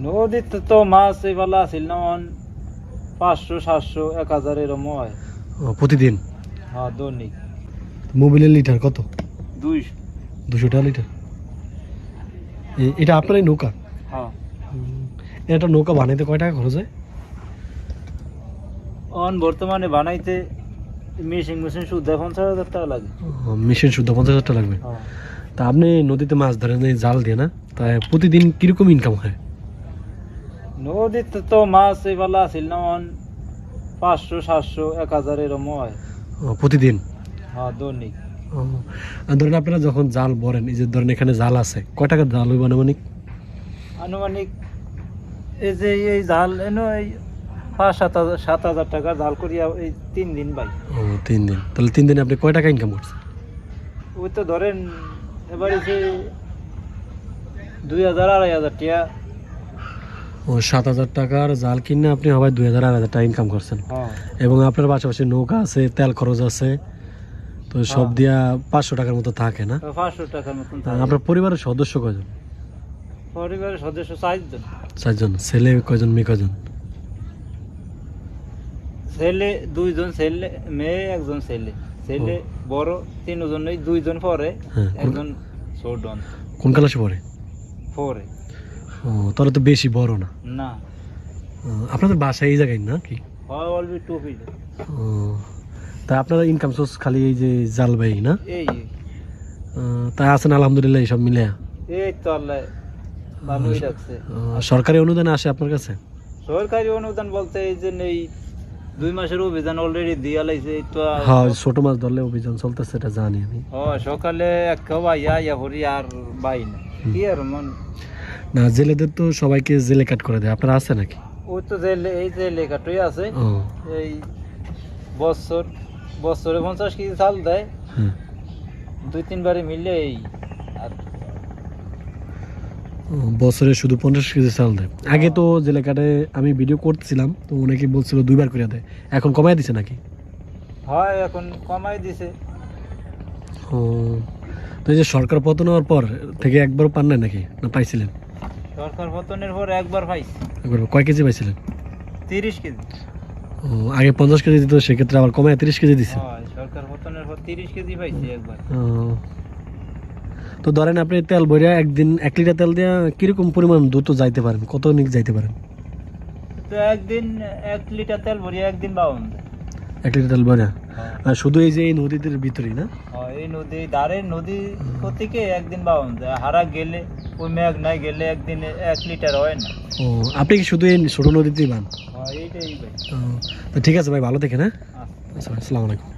নদীতে তো মাছ এবেলা আসিল না 500 700 1000 এরকম হয়। প্রতিদিন? হ্যাঁ দৈনিক। মোবিলের লিটার কত? 200। 200 টাকা লিটার। এটা আপনার এই নৌকা? হ্যাঁ। এটা নৌকা বানাইতে কয় টাকা খরচ হয়? বর্তমানে বানাইতে মেশিন শুদ্ধ 50,000 টাকা লাগে। মেশিন শুদ্ধ 50,000 টাকা লাগবে। হ্যাঁ। তা আপনি নদীতে মাছ ধরেন এই জাল দিয়ে না, তাই প্রতিদিন কিরকম ইনকাম হয়? নদীতে তো মাছ এবেলা আসিল না 500 700 1000 এরকম হয়। প্রতিদিন? হ্যাঁ দৈনিক। আর ধরেন আপনারা যখন জাল ভরেন, এই যে ধরেন এখানে জাল আছে, কয় টাকার জাল হইব আনুমানিক? আনুমানিক এই যে এই জাল এনো এই 5-7 হাজার টাকা জাল করিয়া এই 3 দিন ভাই। 3 দিন। তাহলে 3 দিনে আপনি কয় টাকা ইনকাম করছেন? ওই তো ধরেন এবারে যে 2000-2500 টাকা। 7,000 টাকার জাল কিনে আপনি হয় 2,000-2,500 টাকা ইনকাম করছেন। হ্যাঁ। এবং আপনার পাশাপাশি নৌকা আছে, তেল খরচ আছে, তো সব দিয়া 500 টাকার মতো থাকে না? 500 টাকার মতন থাকে। আপনার পরিবারের সদস্য কয়জন? পরিবারের সদস্য 4 জন। 4 জন। ছেলে কয়জন, মেয়ে কয়জন? ছেলে 2 জন, ছেলে মেয়ে 1 জন। ছেলে ছেলে বড় 3 জনই, 2 জন পরে, হ্যাঁ। একজন ছোট। কোন ক্লাসে পড়ে? পরে। তাহলে তো বেশি বড় না। না। আপনাদের বাসা এই জায়গায় না কি? হয় অলবি টুপি। তা আপনারা ইনকাম সোর্স খালি এই যে জাল ভাই না? এই তাই আছেন আলহামদুলিল্লাহ সব মিলে? এই তো আল্লাহ ভালোই রাখছে। সরকারি অনুদান আসে আপনার কাছে? সরকারি অনুদান বলতে এই যে এই 2 মাসের অভিযান অলরেডি দিয়া লাইছে। এই তো হ্যাঁ, ছোট মাছ ধরলে অভিযান চলতেছে, এটা জানি আমি। সকালে এক খাওয়া ইয়া ভরি আর বাই না কি আর মন না, জেলেদের তো সবাইকে জেলে কাট করে দেয়, আপনারা আছে নাকি? ওই তো জেলে এই যে লেখাটাই আছে। এই বছরে 50 কেজি চাল দেয়। 2-3 বারে মিলে এই আর বছরে শুধু 50 কেজি চাল দেয়। আগে তো জেলে কাটে আমি ভিডিও করতেছিলাম, তো অনেকে বলছিল 2 বার করে দেয়, এখন কমাই দিছে নাকি? হয় এখন কমাই দিছে। তো এই যে সরকার পতন হওয়ার পর থেকে একবারও পান নাই নাকি, না পাইছিলেন? সরকার পতনের পর একবার পাইছি। একবার কয় কেজি পাইছিলেন? 30 কেজি। আগে 50 কেজি দিত, সেক্ষেত্রে আবার কমায় 30 কেজি দিছে। সরকার পতনের পর 30 কেজি পাইছি একবার। তো ধরেন আপনি তেল ভরিয়া একদিন 1 লিটার তেল দিয়া কিরকম পরিমাণ দ্রুত যাইতে পারেন, কত নিক যাইতে পারেন? তো একদিন 1 লিটার তেল ভরিয়া একদিন বাউন দেয়। 1 লিটার তেল ভরিয়া? আর শুধু এই যে এই নদীদের ভিতরেই না? এই নদী ধারে নদী থেকে একদিন বাউন দেয়। হারা গেলে ওই মেঘ নাই গেলে একদিন 1 লিটার হয় না। আপনি কি শুধু এই ছোট নদীতেই বান? এইটাই ভাই। তো ঠিক আছে ভাই, ভালো থেকেন। হ্যাঁ, আসসালামু আলাইকুম।